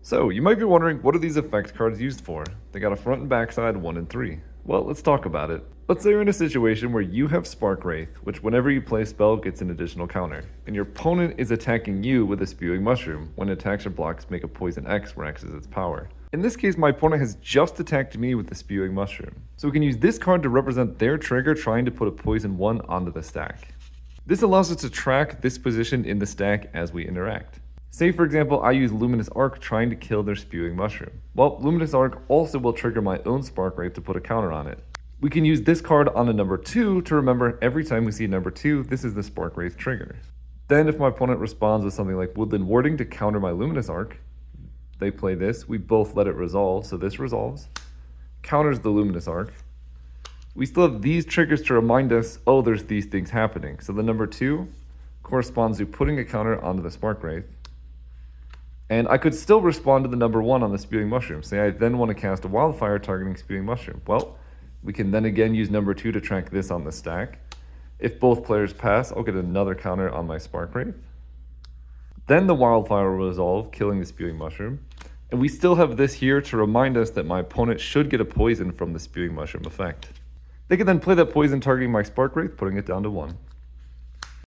So, you might be wondering, what are these effect cards used for? They got a front and back side, 1 and 3. Well, let's talk about it. Let's say you're in a situation where you have Spark Wraith, which whenever you play a spell gets an additional counter, and your opponent is attacking you with a Spewing Mushroom. When attacks or blocks, make a poison X, where X is its power. In this case, my opponent has just attacked me with the Spewing Mushroom. So we can use this card to represent their trigger trying to put a poison 1 onto the stack. This allows us to track this position in the stack as we interact. Say for example, I use Luminous Arc trying to kill their Spewing Mushroom. Well, Luminous Arc also will trigger my own Spark Wraith to put a counter on it. We can use this card on a number 2 to remember every time we see a number 2, this is the Spark Wraith trigger. Then if my opponent responds with something like Woodland Warding to counter my Luminous Arc, they play this, we both let it resolve, so this resolves, counters the Luminous Arc. We still have these triggers to remind us, oh, there's these things happening. So the number 2 corresponds to putting a counter onto the Spark Wraith. And I could still respond to the number 1 on the Spewing Mushroom. Say I then want to cast a Wildfire targeting Spewing Mushroom. Well, we can then again use number 2 to track this on the stack. If both players pass, I'll get another counter on my Spark Wraith. Then the Wildfire will resolve, killing the Spewing Mushroom. And we still have this here to remind us that my opponent should get a poison from the Spewing Mushroom effect. They can then play that poison targeting my Spark Wraith, putting it down to 1.